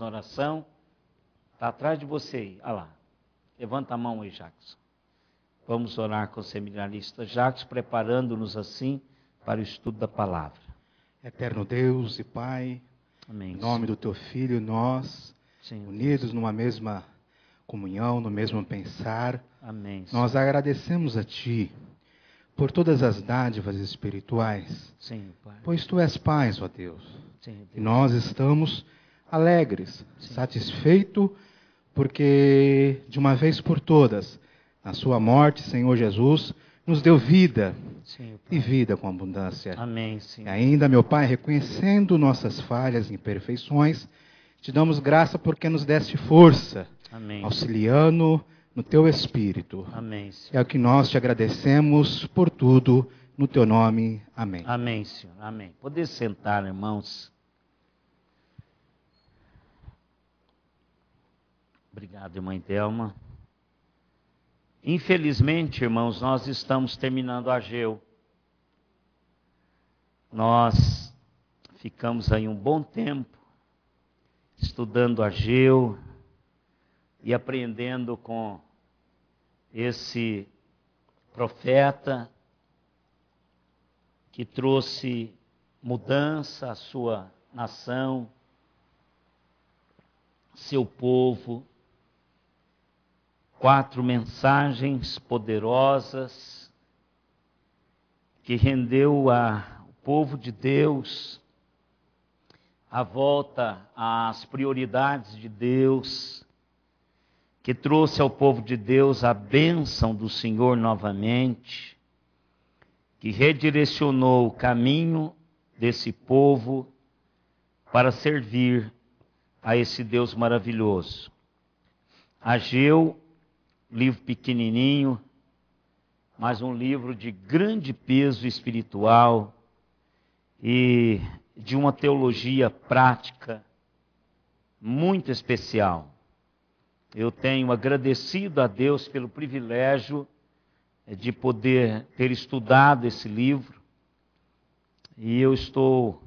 Oração, está atrás de você aí, olha lá, levanta a mão aí, Jackson. Vamos orar com o seminarista Jackson, preparando-nos assim para o estudo da palavra. Eterno Deus e Pai, Amém. em nome do Teu Filho, nós, Senhor, unidos numa mesma comunhão, no mesmo pensar, amém, Senhor. nós agradecemos a Ti por todas as dádivas espirituais, Sim, Pai. pois Tu és paz, ó Deus. Sim, Deus. E nós estamos alegres, Sim. satisfeitos, porque de uma vez por todas, na Sua morte, Senhor Jesus, nos deu vida, Sim, e vida com abundância. amém, E Senhor. ainda, meu Pai, reconhecendo nossas falhas e imperfeições, te damos graça porque nos deste força, Amém. auxiliando no Teu Espírito. Amém, Senhor. É o que nós te agradecemos por tudo, no Teu nome. Amém. Amém, Senhor. Amém. Poder sentar, irmãos. Obrigado, irmã Thelma. Infelizmente, irmãos, nós estamos terminando Ageu. Nós ficamos aí um bom tempo estudando Ageu e aprendendo com esse profeta que trouxe mudança à sua nação, seu povo. 4 mensagens poderosas que rendeu ao povo de Deus a volta às prioridades de Deus, que trouxe ao povo de Deus a bênção do Senhor novamente, que redirecionou o caminho desse povo para servir a esse Deus maravilhoso. Ageu, livro pequenininho, mas um livro de grande peso espiritual e de uma teologia prática muito especial. Eu tenho agradecido a Deus pelo privilégio de poder ter estudado esse livro e eu estou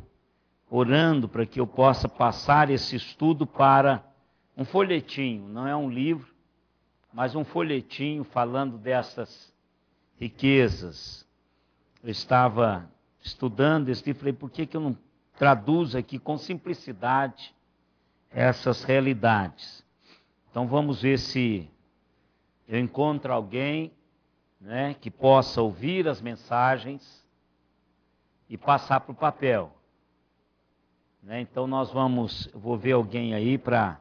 orando para que eu possa passar esse estudo para um folhetinho, não é um livro, mas um folhetinho falando dessas riquezas. Eu estava estudando esse livro e falei, por que eu não traduzo aqui com simplicidade essas realidades? Então vamos ver se eu encontro alguém, né, que possa ouvir as mensagens e passar para o papel. Né? Então eu vou ver alguém aí para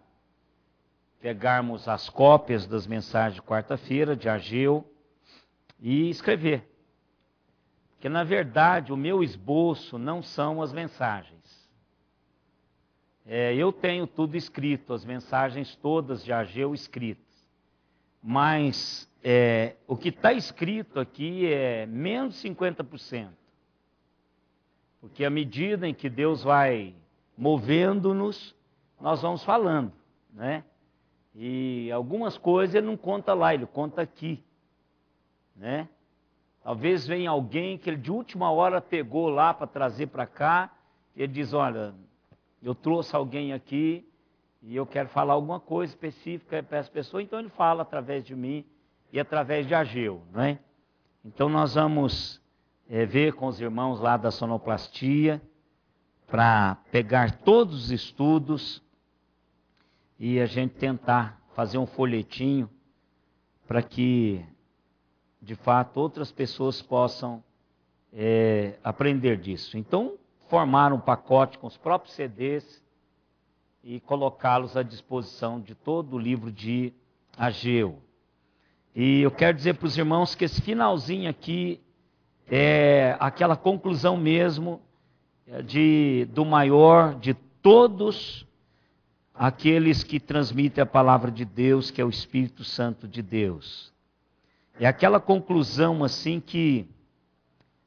pegarmos as cópias das mensagens de quarta-feira, de Ageu, e escrever. Porque, na verdade, o meu esboço não são as mensagens. Eu tenho tudo escrito, as mensagens todas de Ageu escritas. Mas o que está escrito aqui é menos 50%. Porque à medida em que Deus vai movendo-nos, nós vamos falando, né? E algumas coisas ele não conta lá, ele conta aqui, né? Talvez venha alguém que ele de última hora pegou lá para trazer para cá, e ele diz, olha, eu trouxe alguém aqui e eu quero falar alguma coisa específica para essa pessoa, então ele fala através de mim e através de Ageu, né? Então nós vamos ver com os irmãos lá da sonoplastia, para pegar todos os estudos e a gente tentar fazer um folhetinho para que, de fato, outras pessoas possam aprender disso. Então, formar um pacote com os próprios CDs e colocá-los à disposição de todo o livro de Ageu. E eu quero dizer para os irmãos que esse finalzinho aqui é aquela conclusão mesmo do maior de todos aqueles que transmitem a palavra de Deus, que é o Espírito Santo de Deus. É aquela conclusão assim que,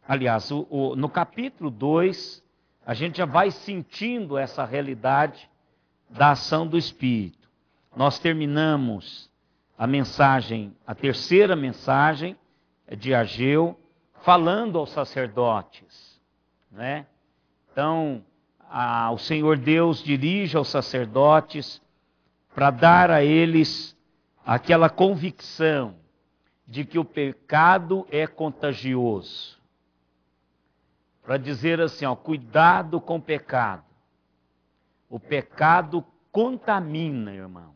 aliás, no capítulo 2, a gente já vai sentindo essa realidade da ação do Espírito. Nós terminamos a terceira mensagem de Ageu, falando aos sacerdotes, né? Então, o Senhor Deus dirige aos sacerdotes para dar a eles aquela convicção de que o pecado é contagioso. Para dizer assim, cuidado com o pecado. O pecado contamina, irmãos.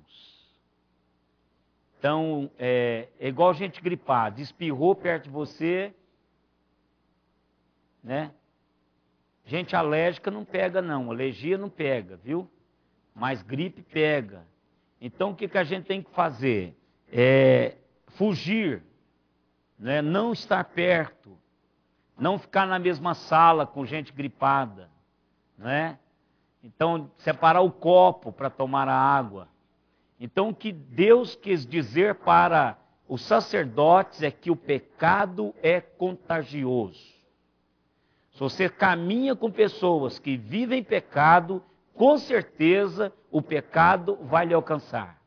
Então, é igual gente gripada, espirrou perto de você, né? Gente alérgica não pega não, alergia não pega, viu? Mas gripe pega. Então, o que a gente tem que fazer? Fugir, né? Não estar perto, não ficar na mesma sala com gente gripada, né? Então, separar o copo para tomar a água. Então, o que Deus quis dizer para os sacerdotes é que o pecado é contagioso. Se você caminha com pessoas que vivem pecado, com certeza o pecado vai lhe alcançar.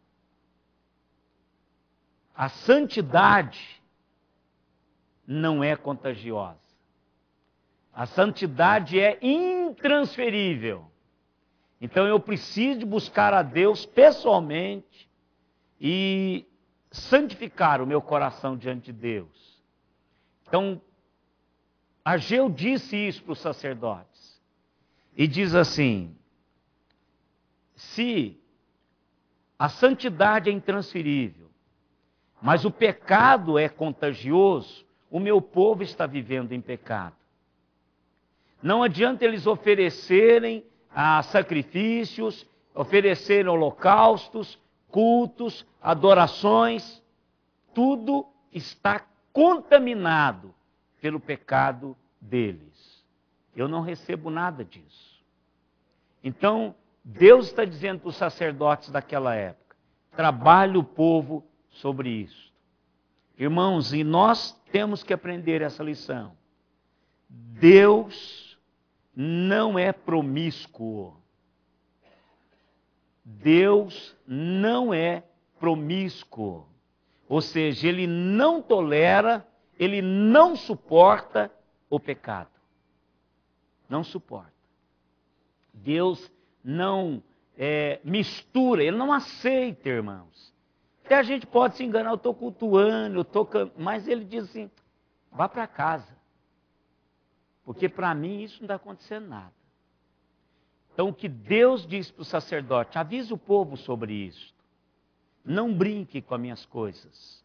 A santidade não é contagiosa. A santidade é intransferível. Então eu preciso buscar a Deus pessoalmente e santificar o meu coração diante de Deus. Então, Ageu disse isso para os sacerdotes. E diz assim: se a santidade é intransferível, mas o pecado é contagioso, o meu povo está vivendo em pecado. Não adianta eles oferecerem sacrifícios, oferecerem holocaustos, cultos, adorações, tudo está contaminado pelo pecado deles. Eu não recebo nada disso. Então, Deus está dizendo para os sacerdotes daquela época, trabalhe o povo sobre isso. Irmãos, e nós temos que aprender essa lição. Deus não é promíscuo. Deus não é promíscuo. Ou seja, Ele não tolera, Ele não suporta o pecado. Não suporta. Deus não mistura, Ele não aceita, irmãos. Até a gente pode se enganar, eu estou cultuando, mas Ele diz assim, vá para casa. Porque para mim isso não está acontecendo nada. Então o que Deus diz para o sacerdote, avise o povo sobre isso. Não brinque com as minhas coisas.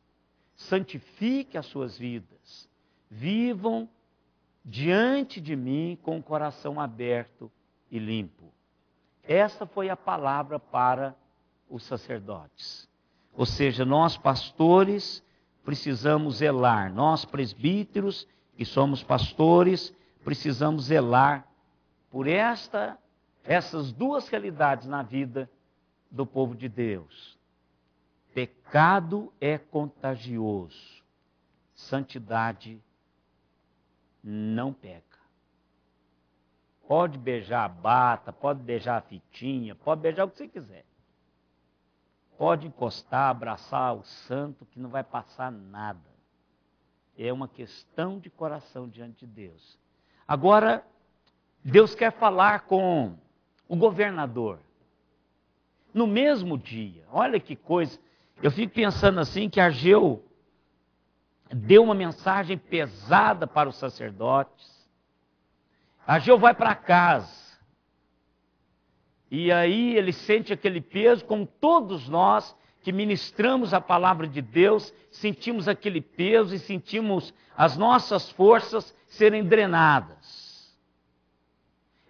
Santifique as suas vidas. Vivam diante de mim com o coração aberto e limpo. Essa foi a palavra para os sacerdotes. Ou seja, nós pastores precisamos zelar. Nós presbíteros, que somos pastores, precisamos zelar por essas duas realidades na vida do povo de Deus. Pecado é contagioso. Santidade não pega. Pode beijar a bata, pode beijar a fitinha, pode beijar o que você quiser. Pode encostar, abraçar o santo, que não vai passar nada. É uma questão de coração diante de Deus. Agora, Deus quer falar com o governador. No mesmo dia, olha que coisa. Eu fico pensando assim que Ageu deu uma mensagem pesada para os sacerdotes. Ageu vai para casa. E aí ele sente aquele peso, como todos nós que ministramos a palavra de Deus, sentimos aquele peso e sentimos as nossas forças serem drenadas.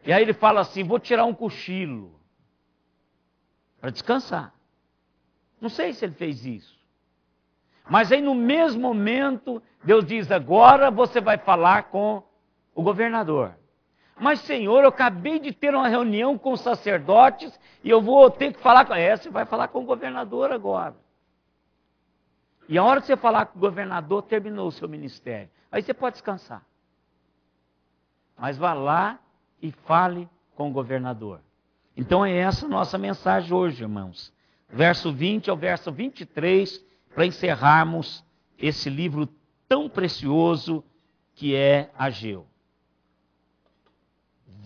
E aí ele fala assim, vou tirar um cochilo para descansar. Não sei se ele fez isso. Mas aí no mesmo momento, Deus diz, agora você vai falar com o governador. Mas Senhor, eu acabei de ter uma reunião com os sacerdotes e eu vou ter que falar com... você vai falar com o governador agora. E a hora que você falar com o governador, terminou o seu ministério. Aí você pode descansar. Mas vá lá e fale com o governador. Então é essa a nossa mensagem hoje, irmãos. Verso 20 ao verso 23, para encerrarmos esse livro tão precioso que é Ageu.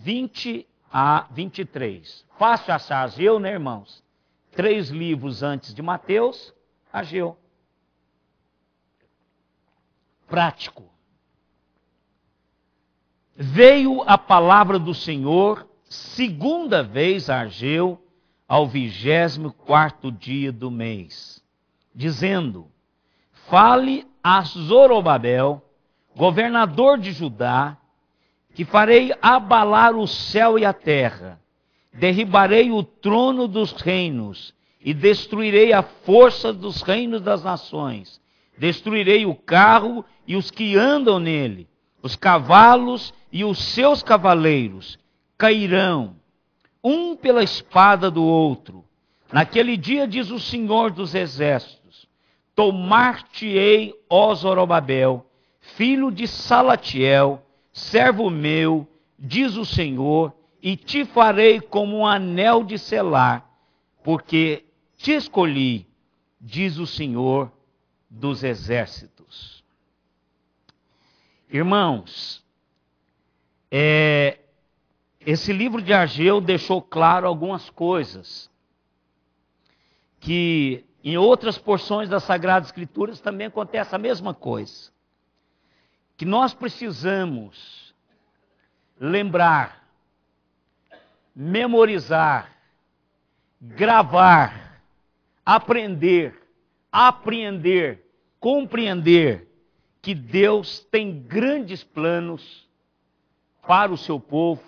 20 a 23. Fácil achar Ageu, né, irmãos? 3 livros antes de Mateus, Ageu. Prático. Veio a palavra do Senhor, segunda vez a Ageu, ao 24º dia do mês, dizendo: fale a Zorobabel, governador de Judá, que farei abalar o céu e a terra, derribarei o trono dos reinos e destruirei a força dos reinos das nações, destruirei o carro e os que andam nele, os cavalos e os seus cavaleiros cairão, um pela espada do outro. Naquele dia, diz o Senhor dos Exércitos, tomar-te-ei, ó Zorobabel, filho de Salatiel, servo meu, diz o Senhor, e te farei como um anel de selar, porque te escolhi, diz o Senhor dos Exércitos. Irmãos, esse livro de Ageu deixou claro algumas coisas que em outras porções das Sagradas Escrituras também acontece a mesma coisa. Que nós precisamos lembrar, memorizar, gravar, aprender, apreender, compreender que Deus tem grandes planos para o seu povo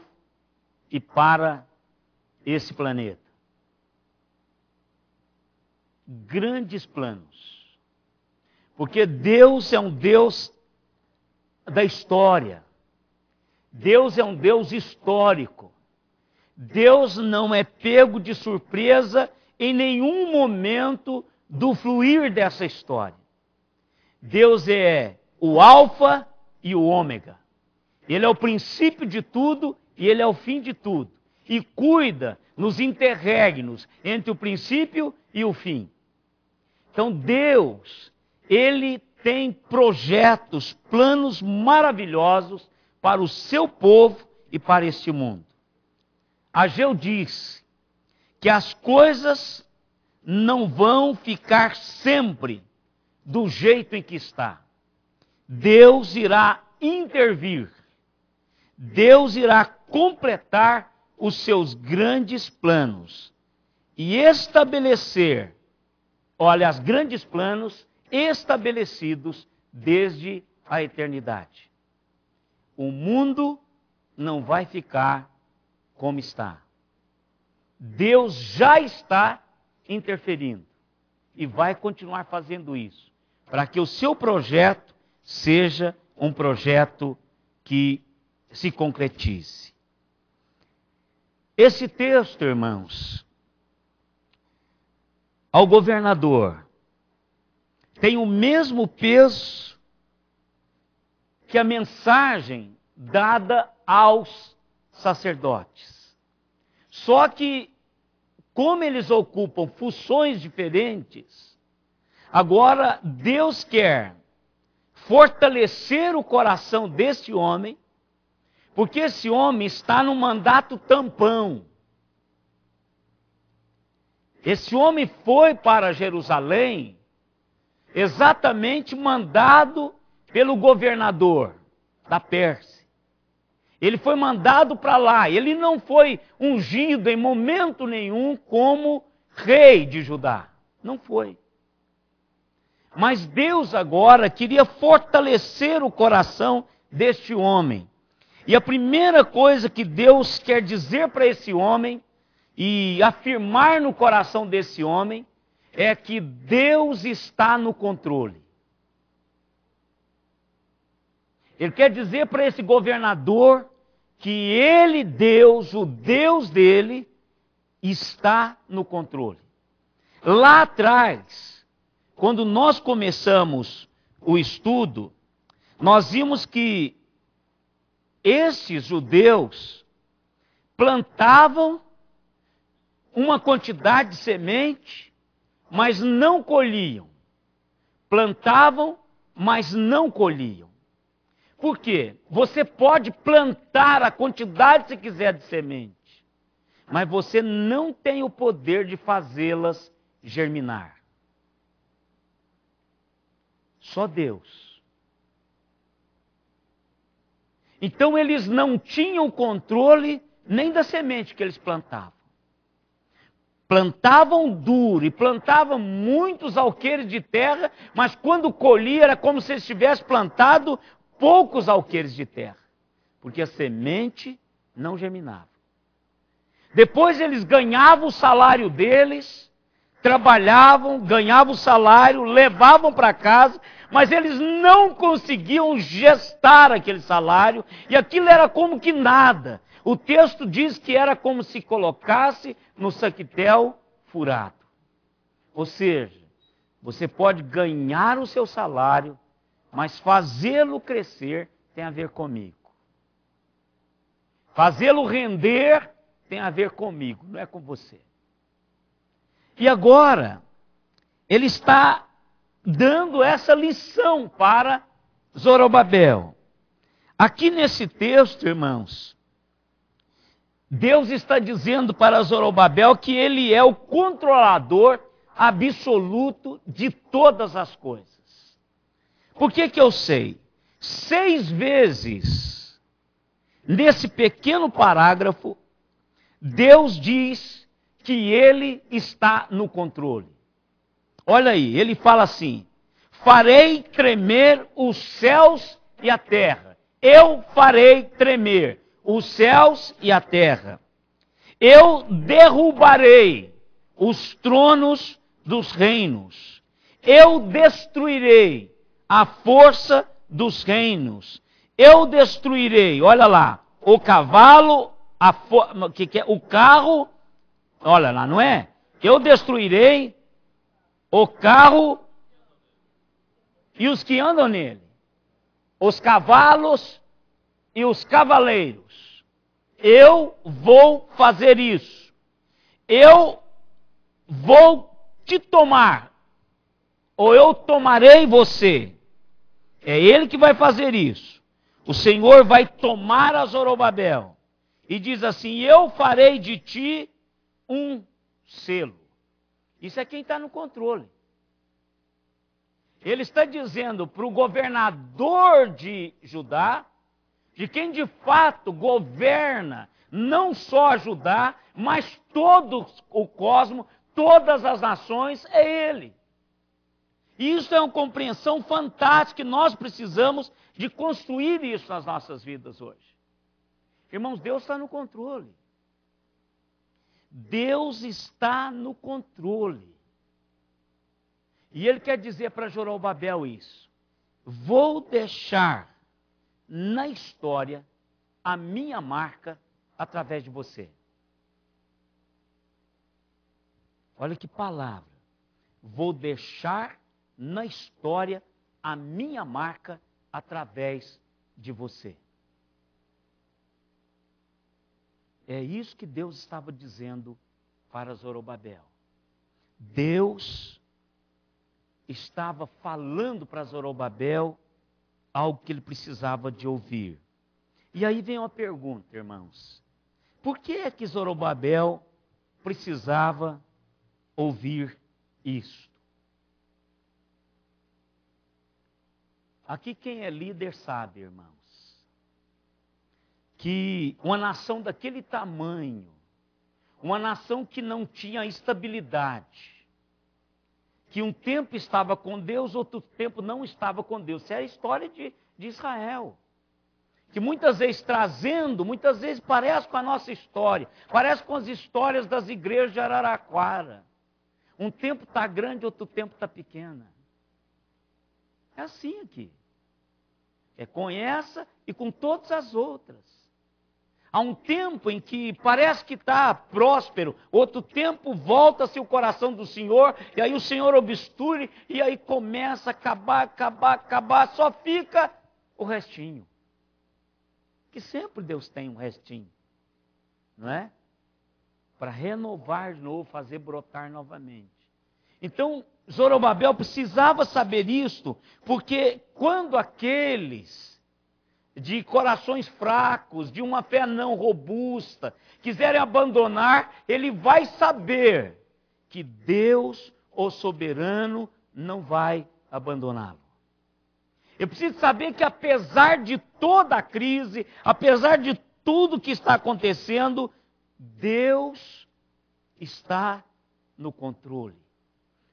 e para esse planeta. Grandes planos. Porque Deus é um Deus da história. Deus é um Deus histórico. Deus não é pego de surpresa em nenhum momento do fluir dessa história. Deus é o alfa e o ômega. Ele é o princípio de tudo e ele é o fim de tudo. E cuida nos interregnos entre o princípio e o fim. Então Deus, Ele tem projetos, planos maravilhosos para o seu povo e para este mundo. Ageu diz que as coisas não vão ficar sempre do jeito em que está. Deus irá intervir. Deus irá completar os seus grandes planos e estabelecer, olha, os grandes planos estabelecidos desde a eternidade. O mundo não vai ficar como está. Deus já está interferindo e vai continuar fazendo isso, para que o seu projeto seja um projeto que se concretize. Esse texto, irmãos, ao governador, tem o mesmo peso que a mensagem dada aos sacerdotes. Só que, como eles ocupam funções diferentes, agora Deus quer fortalecer o coração deste homem, porque esse homem está no mandato tampão. Esse homem foi para Jerusalém exatamente mandado pelo governador da Pérsia. Ele foi mandado para lá. Ele não foi ungido em momento nenhum como rei de Judá. Não foi. Mas Deus agora queria fortalecer o coração deste homem. E a primeira coisa que Deus quer dizer para esse homem e afirmar no coração desse homem é que Deus está no controle. Ele quer dizer para esse governador que ele, Deus, o Deus dele, está no controle. Lá atrás, quando nós começamos o estudo, nós vimos que estes judeus plantavam uma quantidade de semente, mas não colhiam. Plantavam, mas não colhiam. Por quê? Você pode plantar a quantidade que você quiser de semente, mas você não tem o poder de fazê-las germinar. Só Deus. Então eles não tinham controle nem da semente que eles plantavam. Plantavam duro e plantavam muitos alqueires de terra, mas quando colhia era como se eles tivessem plantado poucos alqueires de terra, porque a semente não germinava. Depois eles ganhavam o salário deles, trabalhavam, ganhavam o salário, levavam para casa, mas eles não conseguiam gestar aquele salário, e aquilo era como que nada. O texto diz que era como se colocasse no saquitel furado. Ou seja, você pode ganhar o seu salário, mas fazê-lo crescer tem a ver comigo. Fazê-lo render tem a ver comigo, não é com você. E agora, ele está dando essa lição para Zorobabel. Aqui nesse texto, irmãos, Deus está dizendo para Zorobabel que ele é o controlador absoluto de todas as coisas. Por que eu sei? 6 vezes, nesse pequeno parágrafo, Deus diz que ele está no controle. Olha aí, ele fala assim: farei tremer os céus e a terra. Eu farei tremer os céus e a terra. Eu derrubarei os tronos dos reinos. Eu destruirei a força dos reinos. Eu destruirei, olha lá, o cavalo, o carro, olha lá, não é? Eu destruirei o carro e os que andam nele, os cavalos e os cavaleiros. Eu vou fazer isso. Eu vou te tomar, ou eu tomarei você. É ele que vai fazer isso. O Senhor vai tomar a Zorobabel e diz assim: eu farei de ti um selo. Isso é quem está no controle. Ele está dizendo para o governador de Judá, de quem de fato governa não só Judá, mas todo o cosmos, todas as nações, é ele. E isso é uma compreensão fantástica, que nós precisamos de construir isso nas nossas vidas hoje. Irmãos, Deus está no controle. Deus está no controle. E ele quer dizer para Zorobabel isso: vou deixar na história a minha marca através de você. Olha que palavra. Vou deixar na história a minha marca através de você. É isso que Deus estava dizendo para Zorobabel. Deus estava falando para Zorobabel algo que ele precisava de ouvir. E aí vem uma pergunta, irmãos. Por que é que Zorobabel precisava ouvir isto? Aqui quem é líder sabe, irmãos, que uma nação daquele tamanho, uma nação que não tinha estabilidade, que um tempo estava com Deus, outro tempo não estava com Deus. Isso é a história de Israel. Que muitas vezes parece com a nossa história, parece com as histórias das igrejas de Araraquara. Um tempo está grande, outro tempo está pequena. É assim aqui. É com essa e com todas as outras. Há um tempo em que parece que está próspero, outro tempo volta-se o coração do Senhor, e aí o Senhor obsture, e aí começa a acabar, só fica o restinho. Que sempre Deus tem um restinho, não é? Para renovar de novo, fazer brotar novamente. Então, Zorobabel precisava saber isto, porque quando aqueles de corações fracos, de uma fé não robusta, quiserem abandonar, ele vai saber que Deus, o soberano, não vai abandoná-lo. Eu preciso saber que apesar de toda a crise, apesar de tudo que está acontecendo, Deus está no controle.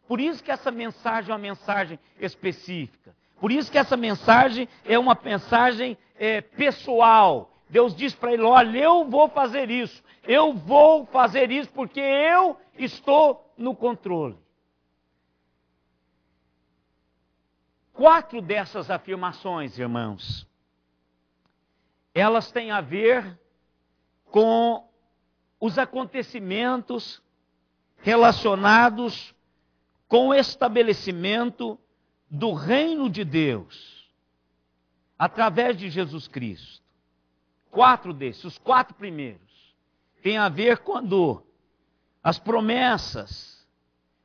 Por isso que essa mensagem é uma mensagem específica. Por isso que essa mensagem é uma mensagem pessoal. Deus diz para ele, olha, eu vou fazer isso porque eu estou no controle. 4 dessas afirmações, irmãos, elas têm a ver com os acontecimentos relacionados com o estabelecimento do reino de Deus, através de Jesus Cristo. 4 desses, os 4 primeiros, têm a ver quando as promessas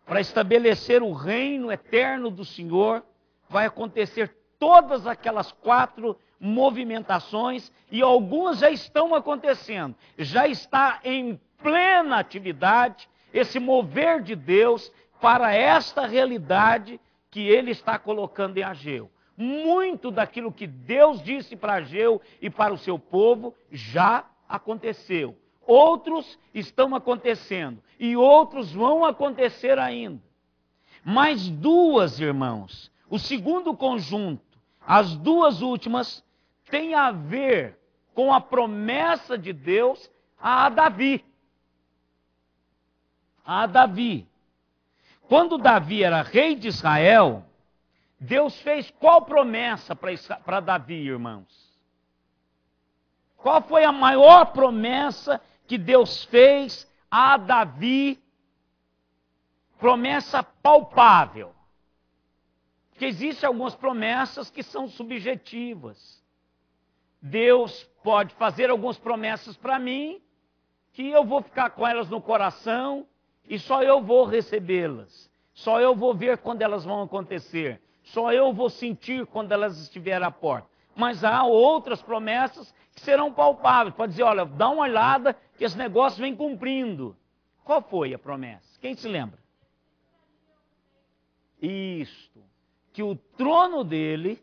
para estabelecer o reino eterno do Senhor vai acontecer todas aquelas 4 movimentações, e algumas já estão acontecendo, já está em plena atividade esse mover de Deus para esta realidade que ele está colocando em Ageu. Muito daquilo que Deus disse para Ageu e para o seu povo já aconteceu. Outros estão acontecendo e outros vão acontecer ainda. Mais 2, irmãos, o segundo conjunto, as 2 últimas, tem a ver com a promessa de Deus a Davi. A Davi. Quando Davi era rei de Israel, Deus fez qual promessa para Davi, irmãos? Qual foi a maior promessa que Deus fez a Davi? Promessa palpável. Porque existem algumas promessas que são subjetivas. Deus pode fazer algumas promessas para mim, que eu vou ficar com elas no coração, e só eu vou recebê-las. Só eu vou ver quando elas vão acontecer. Só eu vou sentir quando elas estiverem à porta. Mas há outras promessas que serão palpáveis. Pode dizer, olha, dá uma olhada que esse negócio vem cumprindo. Qual foi a promessa? Quem se lembra? Isto. Que o trono dele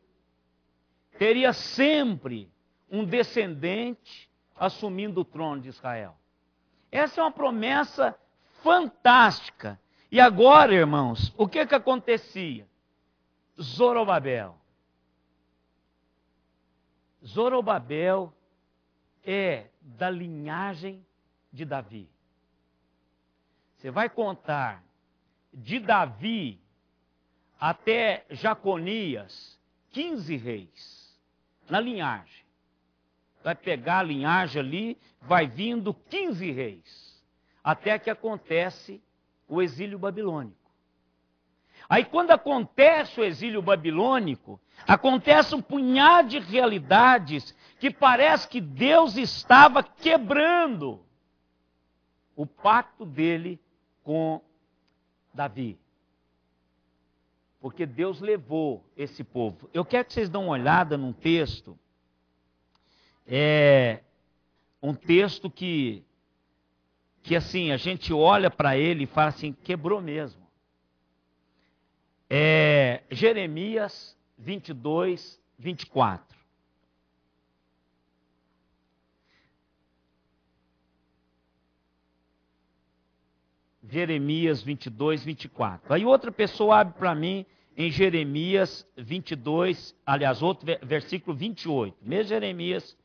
teria sempre um descendente assumindo o trono de Israel. Essa é uma promessa fantástica. E agora, irmãos, o que acontecia? Zorobabel. Zorobabel é da linhagem de Davi. Você vai contar de Davi até Jaconias, 15 reis, na linhagem. Vai pegar a linhagem ali, vai vindo 15 reis, até que acontece o exílio babilônico. Aí quando acontece o exílio babilônico, acontece um punhado de realidades que parece que Deus estava quebrando o pacto dele com Davi. Porque Deus levou esse povo. Eu quero que vocês dêem uma olhada num texto. É um texto que assim, a gente olha para ele e fala assim, quebrou mesmo. Jeremias 22, 24. Jeremias 22, 24. Aí outra pessoa abre para mim em Jeremias 22, aliás, outro versículo 28. Mesmo Jeremias.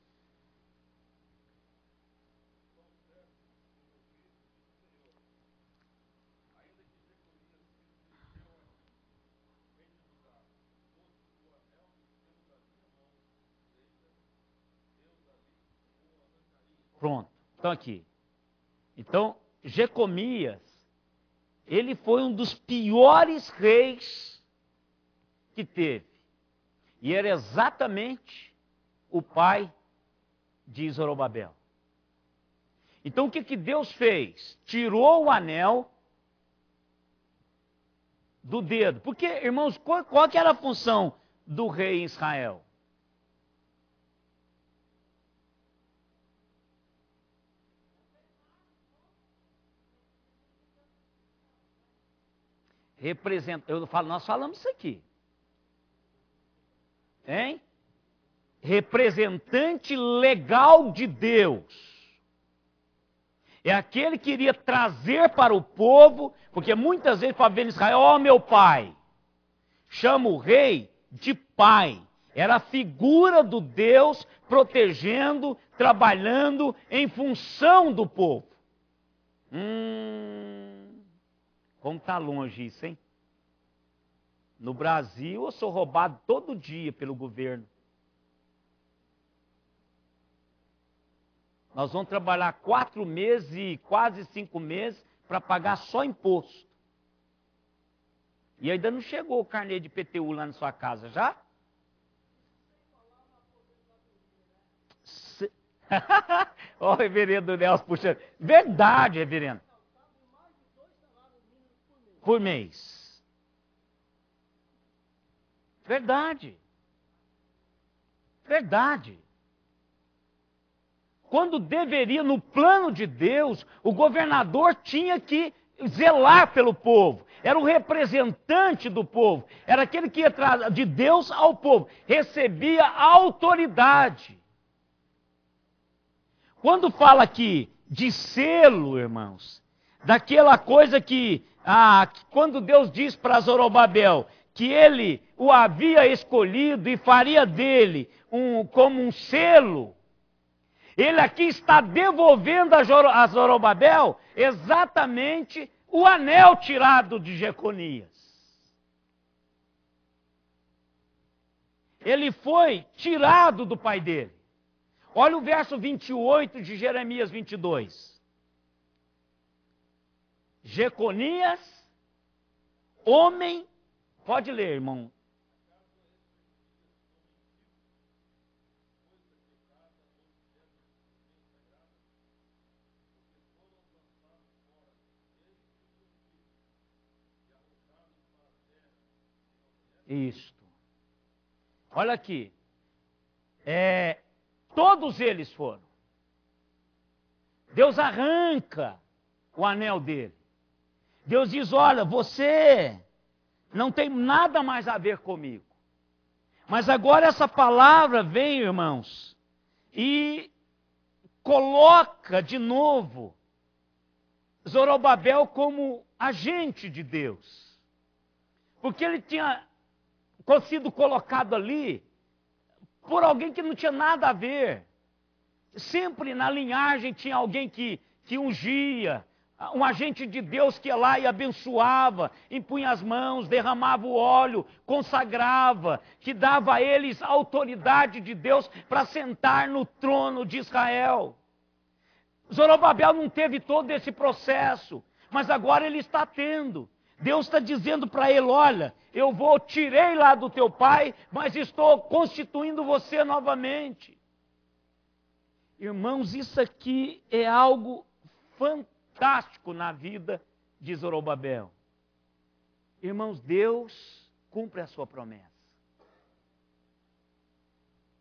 Pronto, então aqui. Então, Jeconias, ele foi um dos piores reis que teve. E era exatamente o pai de Zorobabel. Então o que Deus fez? Tirou o anel do dedo. Porque, irmãos, qual que era a função do rei em Israel? Nós falamos isso aqui. Hein? Representante legal de Deus. É aquele que iria trazer para o povo, porque muitas vezes para ver em Israel, ó meu pai, chama o rei de pai. Era a figura do Deus protegendo, trabalhando em função do povo. Como está longe isso, hein? No Brasil eu sou roubado todo dia pelo governo. Nós vamos trabalhar 4 meses e quase 5 meses para pagar só imposto. E ainda não chegou o carnê de IPTU lá na sua casa, já? Ó, o reverendo Nelson puxando. Verdade, reverendo. Por mês. Verdade. Verdade. Quando deveria, no plano de Deus, o governador tinha que zelar pelo povo. Era o representante do povo. Era aquele que ia de Deus ao povo. Recebia autoridade. Quando fala aqui de selo, irmãos, daquela coisa que quando Deus diz para Zorobabel que ele o havia escolhido e faria dele como um selo, ele aqui está devolvendo a Zorobabel exatamente o anel tirado de Jeconias. Ele foi tirado do pai dele. Olha o verso 28 de Jeremias 22. Jeconias, homem, pode ler, irmão. Isto. Olha aqui. Todos eles foram. Deus arranca o anel dele. Deus diz, olha, você não tem nada mais a ver comigo. Mas agora essa palavra vem, irmãos, e coloca de novo Zorobabel como agente de Deus. Porque ele tinha sido colocado ali por alguém que não tinha nada a ver. Sempre na linhagem tinha alguém que ungia, um agente de Deus que ia lá e abençoava, impunha as mãos, derramava o óleo, consagrava, que dava a eles a autoridade de Deus para sentar no trono de Israel. Zorobabel não teve todo esse processo, mas agora ele está tendo. Deus está dizendo para ele, olha, eu tirei lá do teu pai, mas estou constituindo você novamente. Irmãos, isso aqui é algo fantástico na vida de Zorobabel. Irmãos, Deus cumpre a sua promessa.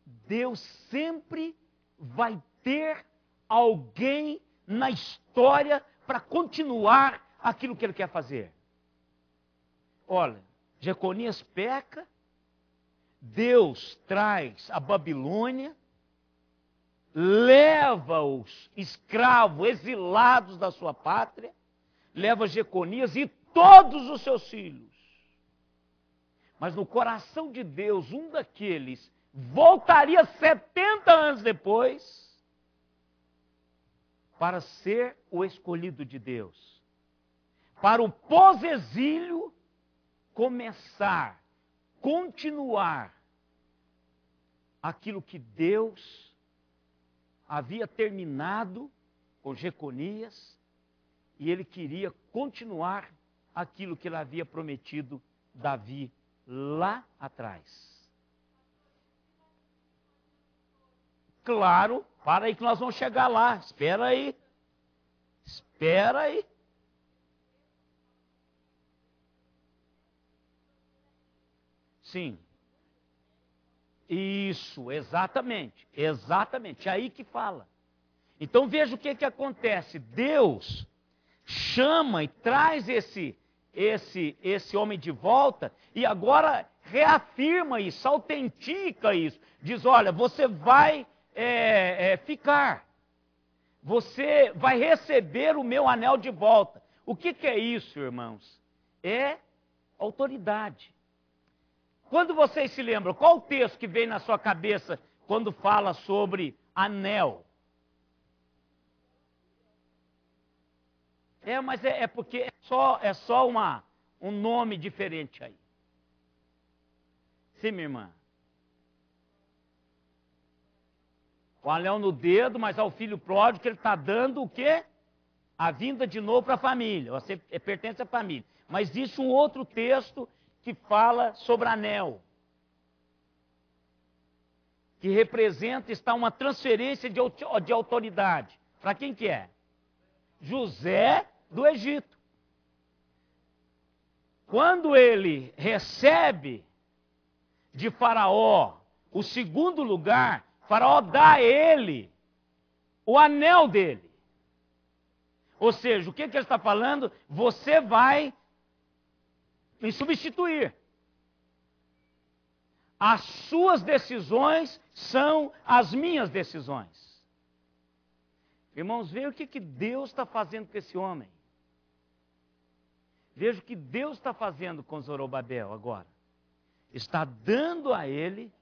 Deus sempre vai ter alguém na história para continuar aquilo que ele quer fazer. Olha, Jeconias peca, Deus traz a Babilônia, leva os escravos exilados da sua pátria, leva Jeconias e todos os seus filhos. Mas no coração de Deus, um daqueles voltaria 70 anos depois para ser o escolhido de Deus. Para o pós-exílio continuar aquilo que Deus havia terminado com Jeconias, e ele queria continuar aquilo que ele havia prometido Davi lá atrás. Claro, para aí que nós vamos chegar lá, espera aí. Sim. Isso, exatamente. É aí que fala. Então veja o que acontece. Deus chama e traz esse homem de volta e agora reafirma isso, autentica isso. Diz, olha, você vai ficar. Você vai receber o meu anel de volta. O que é isso, irmãos? É autoridade. Quando vocês se lembram, qual o texto que vem na sua cabeça quando fala sobre anel? Mas é porque é só um nome diferente aí. Sim, minha irmã. O anel no dedo, mas ao filho pródigo que ele está dando o quê? A vinda de novo para a família. Você pertence à família. Mas existe um outro texto que fala sobre anel. Que representa, está uma transferência de autoridade. Para quem que é? José do Egito. Quando ele recebe de Faraó o segundo lugar, Faraó dá a ele o anel dele. Ou seja, o que ele está falando? Você vai me substituir. As suas decisões são as minhas decisões. Irmãos, veja o que Deus está fazendo com esse homem. Veja o que Deus está fazendo com Zorobabel agora. Está dando a ele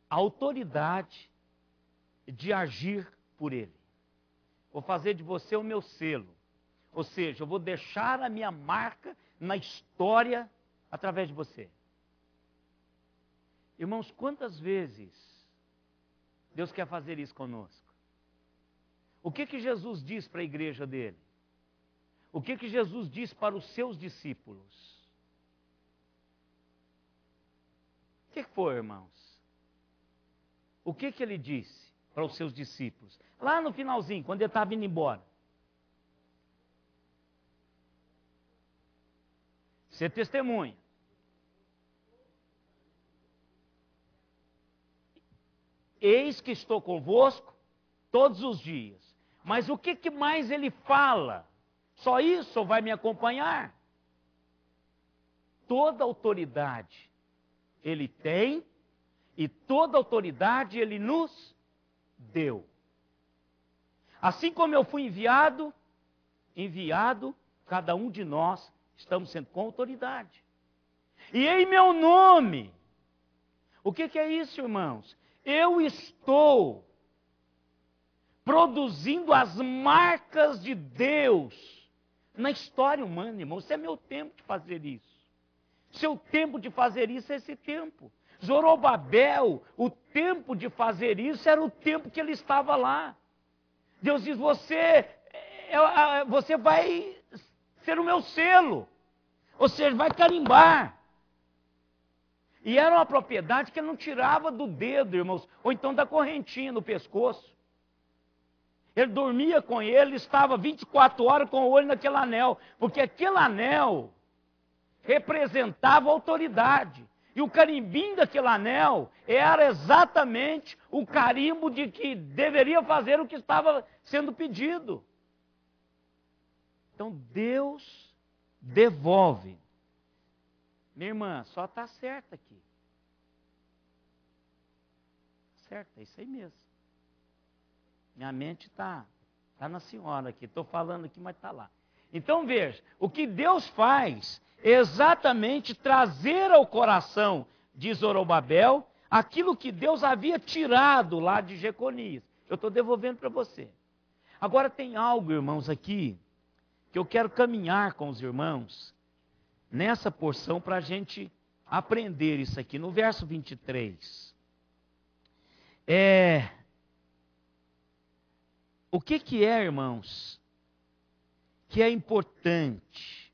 a autoridade de agir por ele. Vou fazer de você o meu selo. Ou seja, eu vou deixar a minha marca na história através de você. Irmãos, quantas vezes Deus quer fazer isso conosco? O que Jesus diz para a igreja dele? O que Jesus diz para os seus discípulos? O que foi, irmãos? O que ele disse para os seus discípulos? Lá no finalzinho, quando ele estava indo embora. Ser testemunha. Eis que estou convosco todos os dias. Mas o que mais ele fala? Só isso vai me acompanhar? Toda autoridade ele tem e toda autoridade ele nos deu. Assim como eu fui enviado, cada um de nós estamos sendo com autoridade. E em meu nome, o que é isso, irmãos? Eu estou produzindo as marcas de Deus na história humana, irmão. Esse é meu tempo de fazer isso. Seu tempo de fazer isso é esse tempo. Zorobabel, o tempo de fazer isso era o tempo que ele estava lá. Deus diz, você vai ser o meu selo. Ou seja, vai carimbar. E era uma propriedade que ele não tirava do dedo, irmãos, ou então da correntinha no pescoço. Ele dormia com ele, estava 24 horas com o olho naquele anel, porque aquele anel representava autoridade. E o carimbinho daquele anel era exatamente o carimbo de que deveria fazer o que estava sendo pedido. Então Deus devolve. Minha irmã, só está certa aqui. Certo, é isso aí mesmo. Minha mente está na senhora aqui. Estou falando aqui, mas está lá. Então veja, o que Deus faz é exatamente trazer ao coração de Zorobabel aquilo que Deus havia tirado lá de Jeconias. Eu estou devolvendo para você. Agora tem algo, irmãos, aqui, que eu quero caminhar com os irmãos nessa porção para a gente aprender isso aqui. No verso 23. O que é, irmãos, que é importante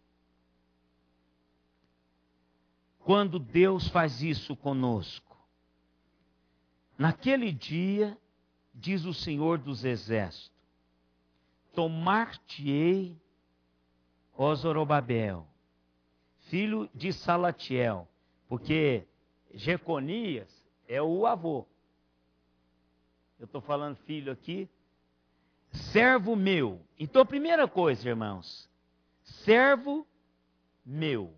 quando Deus faz isso conosco? Naquele dia, diz o Senhor dos Exércitos, tomar-te-ei, ó Zorobabel, filho de Salatiel, porque Jeconias é o avô. Eu estou falando filho aqui. Servo meu. Então, a primeira coisa, irmãos, servo meu.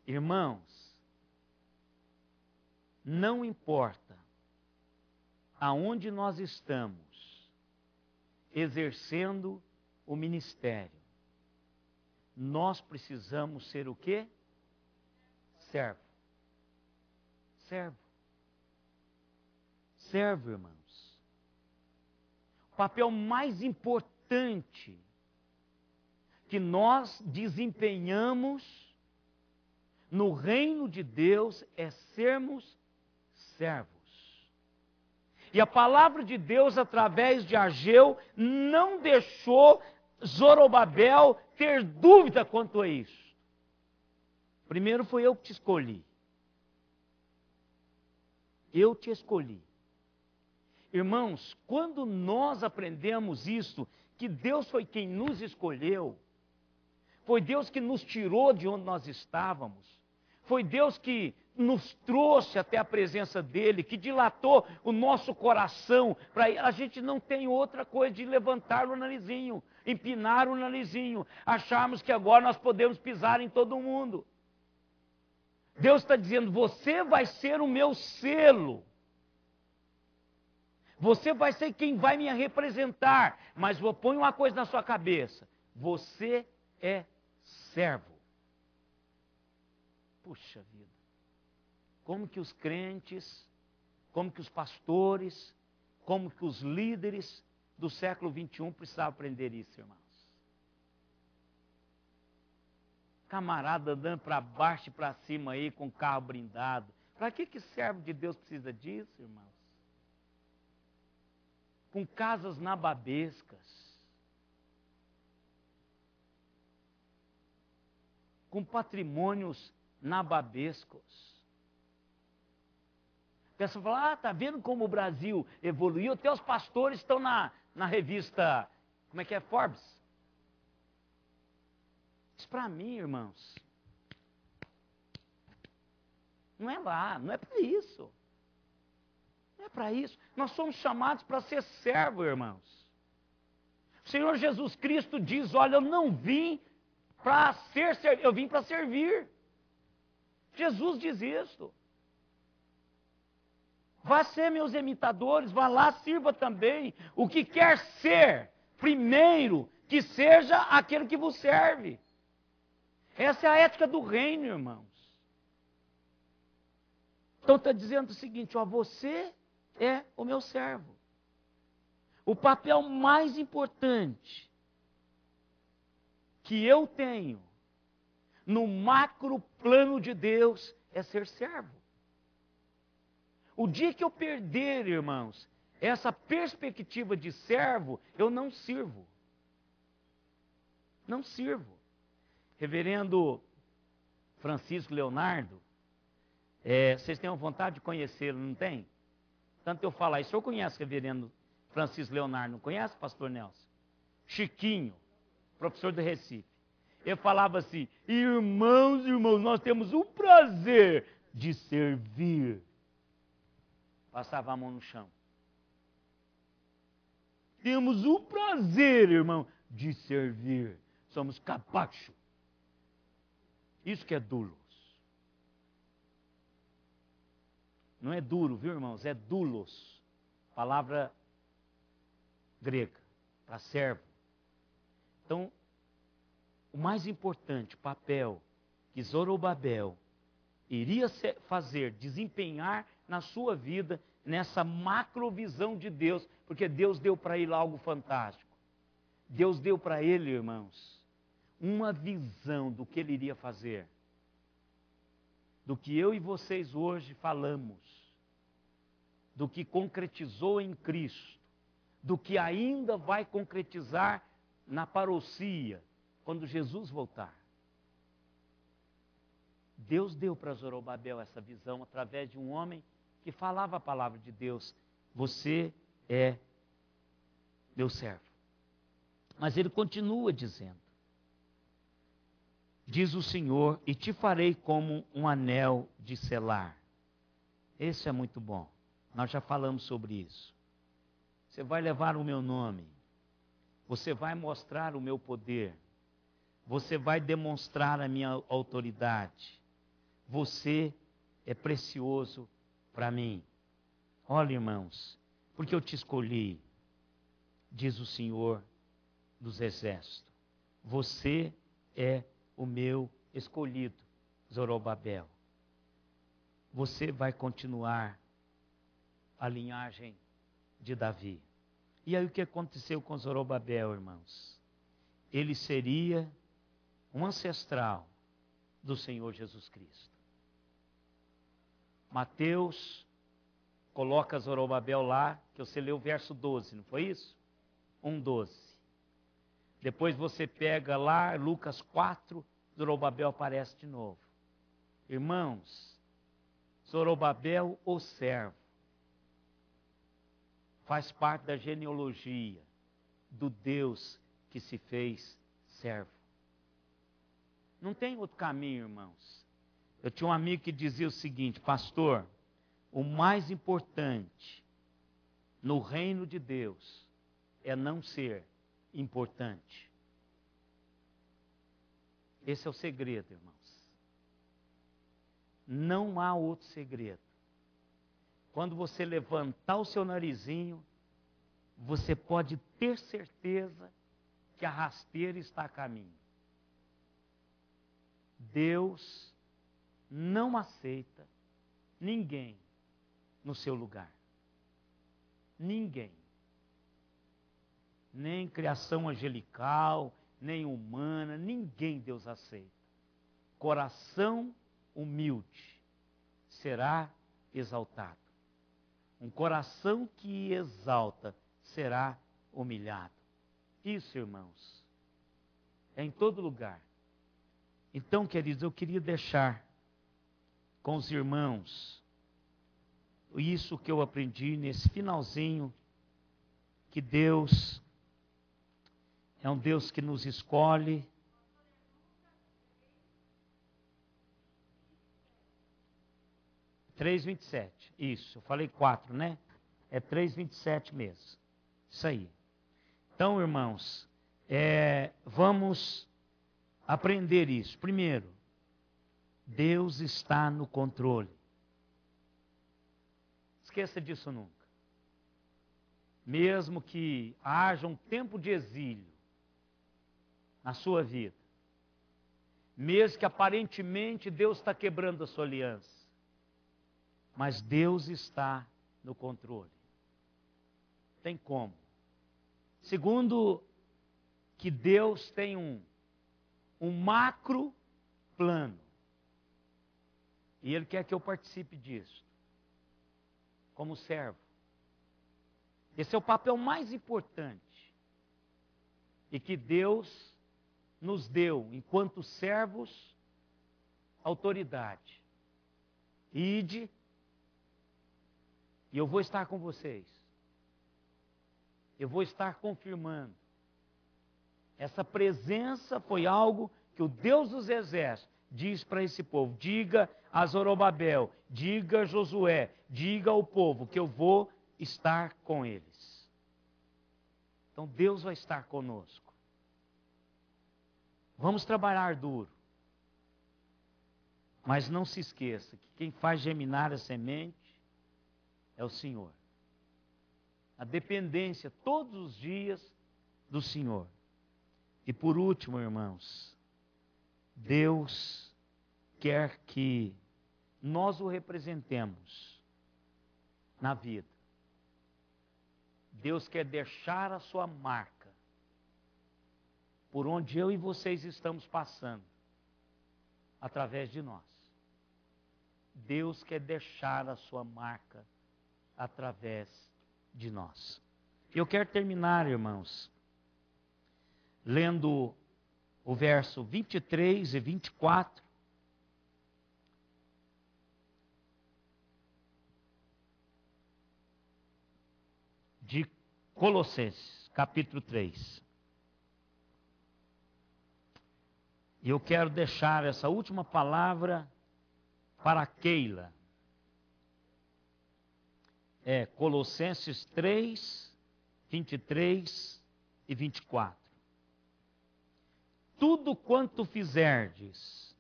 Irmãos, não importa aonde nós estamos exercendo o ministério, nós precisamos ser o quê? Servo. Servo. Servo, irmãos. O papel mais importante que nós desempenhamos no reino de Deus é sermos servos. E a palavra de Deus, através de Ageu, não deixou Zorobabel ter dúvida quanto a isso. Primeiro foi eu que te escolhi. Eu te escolhi. Irmãos, quando nós aprendemos isso, que Deus foi quem nos escolheu, foi Deus que nos tirou de onde nós estávamos, foi Deus que nos trouxe até a presença dEle, que dilatou o nosso coração, para a gente não tem outra coisa de levantar o narizinho, empinar o narizinho, acharmos que agora nós podemos pisar em todo mundo. Deus está dizendo, você vai ser o meu selo. Você vai ser quem vai me representar. Mas vou pôr uma coisa na sua cabeça. Você é servo. Puxa vida. Como que os crentes, como que os pastores, como que os líderes do século 21 precisavam aprender isso, irmãos. Camarada andando para baixo e para cima aí com carro blindado. Para que servo de Deus precisa disso, irmãos? Com casas nababescas. Com patrimônios nababescos. A pessoa fala, tá vendo como o Brasil evoluiu? Até os pastores estão na revista, como é que é, Forbes? Isso para mim, irmãos, não é lá, não é para isso. Não é para isso. Nós somos chamados para ser servo, irmãos. O Senhor Jesus Cristo diz, olha, eu não vim para ser servido, eu vim para servir. Jesus diz isso. Vá ser meus imitadores, vá lá, sirva também. O que quer ser, primeiro, que seja aquele que vos serve. Essa é a ética do reino, irmãos. Então está dizendo o seguinte, ó, você é o meu servo. O papel mais importante que eu tenho no macro plano de Deus é ser servo. O dia que eu perder, irmãos, essa perspectiva de servo, eu não sirvo. Não sirvo. Reverendo Francisco Leonardo, vocês têm vontade de conhecê-lo, não tem? Tanto eu falar, o senhor conhece o reverendo Francisco Leonardo, não conhece, pastor Nelson? Chiquinho, professor do Recife. Ele falava assim, irmãos, nós temos o prazer de servir. Passava a mão no chão. Temos o prazer, irmão, de servir. Somos capachos. Isso que é dulos. Não é duro, viu, irmãos? É dulos. Palavra grega, para servo. Então, o mais importante, o papel que Zorobabel iria fazer, desempenhar na sua vida, nessa macrovisão de Deus, porque Deus deu para ele algo fantástico. Deus deu para ele, irmãos, uma visão do que ele iria fazer. Do que eu e vocês hoje falamos. Do que concretizou em Cristo. Do que ainda vai concretizar na parousia, quando Jesus voltar. Deus deu para Zorobabel essa visão através de um homem que falava a palavra de Deus. Você é meu servo. Mas ele continua dizendo. Diz o Senhor, e te farei como um anel de selar. Esse é muito bom. Nós já falamos sobre isso. Você vai levar o meu nome. Você vai mostrar o meu poder. Você vai demonstrar a minha autoridade. Você é precioso para mim. Olha, irmãos, porque eu te escolhi, diz o Senhor dos Exércitos. Você é o meu escolhido, Zorobabel. Você vai continuar a linhagem de Davi. E aí o que aconteceu com Zorobabel, irmãos? Ele seria um ancestral do Senhor Jesus Cristo. Mateus coloca Zorobabel lá, que você leu o verso 12, não foi isso? 1:12. Depois você pega lá, Lucas 4, Zorobabel aparece de novo. Irmãos, Zorobabel, o servo, faz parte da genealogia do Deus que se fez servo. Não tem outro caminho, irmãos. Eu tinha um amigo que dizia o seguinte: pastor, o mais importante no reino de Deus é não ser importante. Esse é o segredo, irmãos. Não há outro segredo. Quando você levantar o seu narizinho, você pode ter certeza que a rasteira está a caminho. Deus não aceita ninguém no seu lugar. Ninguém. Nem criação angelical, nem humana, ninguém Deus aceita. Coração humilde será exaltado. Um coração que exalta será humilhado. Isso, irmãos, é em todo lugar. Então, queridos, eu queria deixar com os irmãos isso que eu aprendi nesse finalzinho, que Deus é um Deus que nos escolhe. (3:27) 3:27, isso, eu falei 4, né? É 3:27 mesmo. Isso aí. Então, irmãos, vamos aprender isso. Primeiro, Deus está no controle. Esqueça disso nunca. Mesmo que haja um tempo de exílio na sua vida, mesmo que aparentemente Deus está quebrando a sua aliança, mas Deus está no controle. Tem como. Segundo, que Deus tem um macro plano. E Ele quer que eu participe disso, como servo. Esse é o papel mais importante. E que Deus nos deu, enquanto servos, autoridade. Ide, e eu vou estar com vocês. Eu vou estar confirmando. Essa presença foi algo que o Deus dos exércitos diz para esse povo: diga a Zorobabel, diga a Josué, diga ao povo que eu vou estar com eles. Então Deus vai estar conosco. Vamos trabalhar duro. Mas não se esqueça que quem faz germinar a semente é o Senhor. A dependência todos os dias do Senhor. E por último, irmãos, Deus quer que nós o representemos na vida. Deus quer deixar a sua marca por onde eu e vocês estamos passando, através de nós. Deus quer deixar a sua marca através de nós. Eu quero terminar, irmãos, lendo o verso 23 e 24. De Colossenses, capítulo 3. E eu quero deixar essa última palavra para Keila. Colossenses 3, 23 e 24. tudo quanto fizerdes,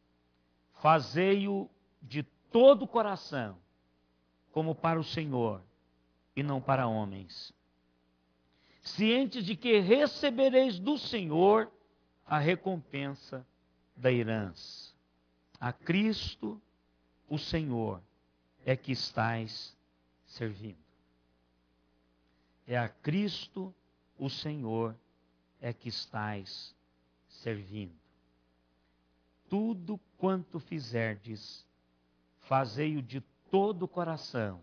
fazei-o de todo o coração, como para o Senhor, e não para homens, cientes de que recebereis do Senhor a recompensa da herança. A Cristo, o Senhor, é que estais servindo. É a Cristo, o Senhor, é que estais servindo. Tudo quanto fizerdes, fazei-o de todo o coração,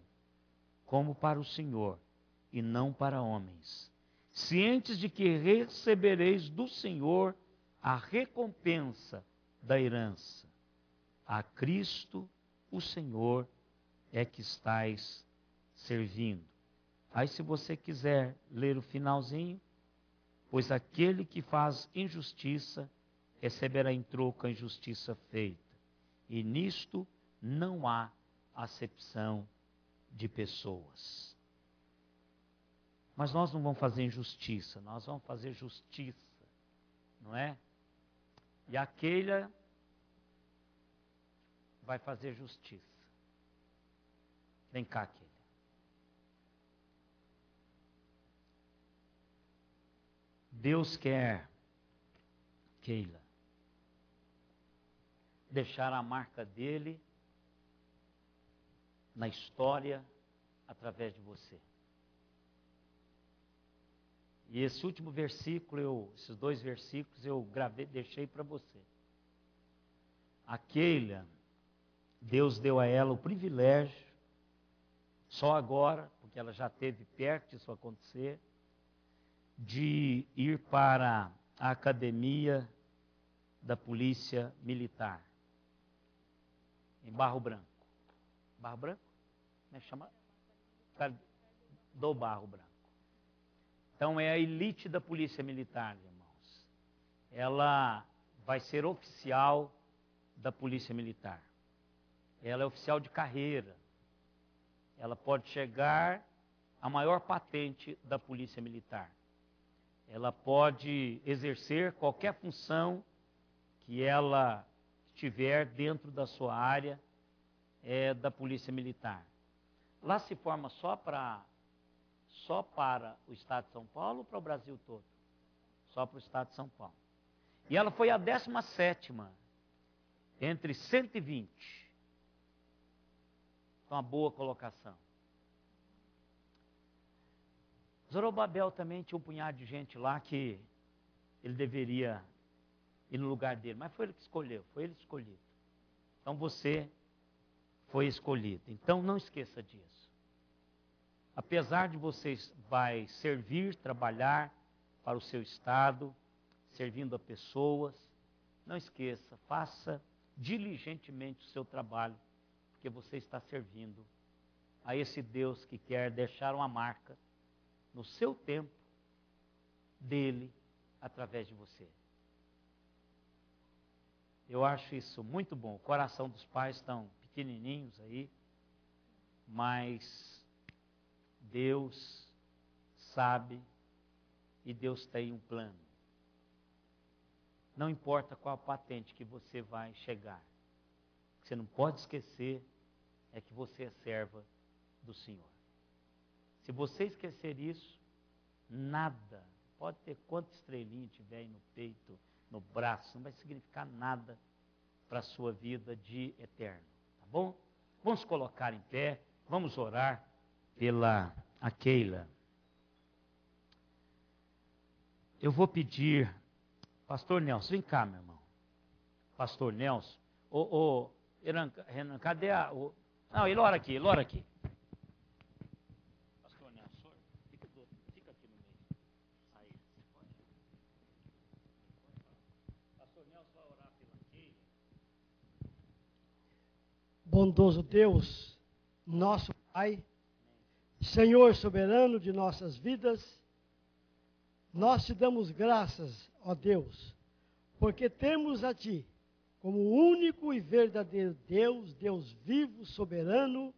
como para o Senhor, e não para homens, cientes de que recebereis do Senhor a recompensa da herança. A Cristo, o Senhor, é que estais servindo. Aí, se você quiser ler o finalzinho, pois aquele que faz injustiça receberá em troco a injustiça feita, e nisto não há acepção de pessoas. Mas nós não vamos fazer injustiça, nós vamos fazer justiça, não é? E aquele vai fazer justiça. Vem cá, aquele. Deus quer, Keila, deixar a marca dele na história através de você. E esse último versículo, esses 2 versículos eu gravei, deixei para você. A Keila, Deus deu a ela o privilégio, só agora, porque ela já esteve perto disso acontecer, de ir para a academia da Polícia Militar, em Barro Branco. Barro Branco? Como é que chama? Do Barro Branco. Então é a elite da Polícia Militar, irmãos. Ela vai ser oficial da Polícia Militar. Ela é oficial de carreira. Ela pode chegar à maior patente da Polícia Militar. Ela pode exercer qualquer função que ela tiver dentro da sua área da Polícia Militar. Lá se forma só para o Estado de São Paulo ou para o Brasil todo? Só para o Estado de São Paulo. E ela foi a 17ª entre 120. Uma boa colocação. Zorobabel também tinha um punhado de gente lá que ele deveria ir no lugar dele, mas foi ele que escolheu, foi ele escolhido. Então você foi escolhido. Então não esqueça disso. Apesar de vocês vai servir, trabalhar para o seu estado, servindo a pessoas, não esqueça, faça diligentemente o seu trabalho, porque você está servindo a esse Deus que quer deixar uma marca no seu tempo dele através de você. Eu acho isso muito bom. O coração dos pais estão pequenininhos aí, mas Deus sabe e Deus tem um plano. Não importa qual a patente que você vai chegar. O que você não pode esquecer é que você é serva do Senhor. Se você esquecer isso, nada, pode ter quanta estrelinha tiver aí no peito, no braço, não vai significar nada para a sua vida de eterno. Tá bom? Vamos colocar em pé, vamos orar pela Keila. Eu vou pedir, Pastor Nelson, vem cá, meu irmão. Pastor Nelson, Renan, cadê não, ele ora aqui. Pastor Nelson, fica aqui no meio. Aí, você pode. Pastor Nelson vai orar pela Keila. Bondoso Deus, nosso Pai, Senhor soberano de nossas vidas, nós te damos graças, ó Deus, porque temos a Ti como único e verdadeiro Deus, Deus vivo, soberano,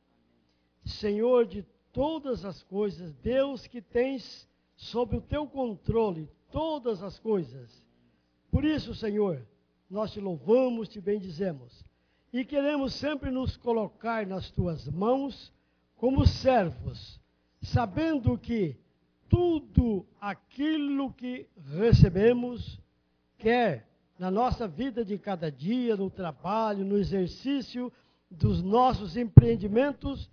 Senhor de todas as coisas, Deus que tens sob o Teu controle todas as coisas. Por isso, Senhor, nós te louvamos, te bendizemos e queremos sempre nos colocar nas tuas mãos como servos, sabendo que tudo aquilo que recebemos, quer na nossa vida de cada dia, no trabalho, no exercício dos nossos empreendimentos,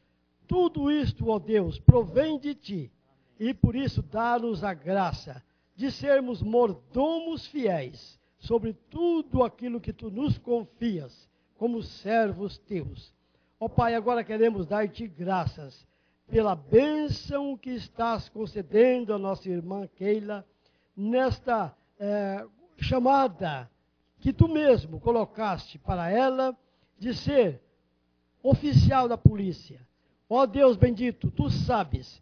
tudo isto, ó Deus, provém de Ti. E por isso dá-nos a graça de sermos mordomos fiéis sobre tudo aquilo que Tu nos confias, como servos Teus. Ó Pai, agora queremos dar-Te graças pela bênção que estás concedendo à nossa irmã Keila, nesta chamada que Tu mesmo colocaste para ela de ser oficial da polícia. Ó Deus bendito, Tu sabes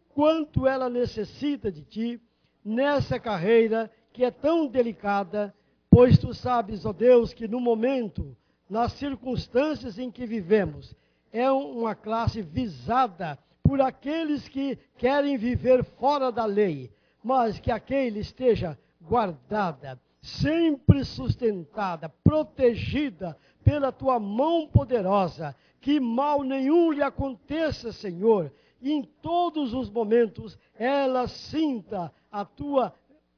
quanto ela necessita de Ti nessa carreira que é tão delicada, pois Tu sabes, ó Deus, que no momento, nas circunstâncias em que vivemos, é uma classe visada por aqueles que querem viver fora da lei, mas que aquele esteja guardada, sempre sustentada, protegida pela Tua mão poderosa, que mal nenhum lhe aconteça, Senhor, e em todos os momentos ela sinta a Tua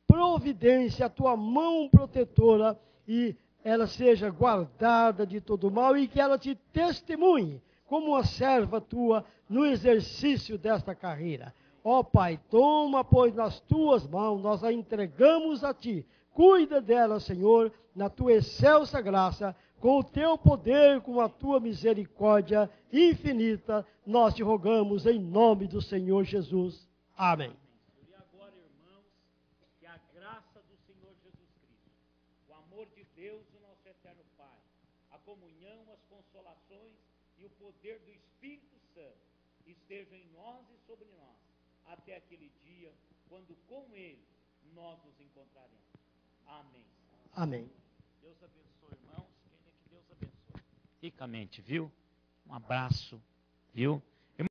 providência, a Tua mão protetora, e ela seja guardada de todo mal, e que ela Te testemunhe como uma serva Tua no exercício desta carreira. Ó Pai, toma, pois, nas Tuas mãos, nós a entregamos a Ti. Cuida dela, Senhor, na Tua excelsa graça, com o Teu poder, com a Tua misericórdia infinita, nós Te rogamos em nome do Senhor Jesus. Amém. E agora, irmãos, que a graça do Senhor Jesus Cristo, o amor de Deus, o nosso eterno Pai, a comunhão, as consolações e o poder do Espírito Santo estejam em nós e sobre nós, até aquele dia, quando com Ele nós nos encontraremos. Amém. Amém. Deus abençoe, irmãos. Que Deus abençoe. Ricamente, viu? Um abraço, viu?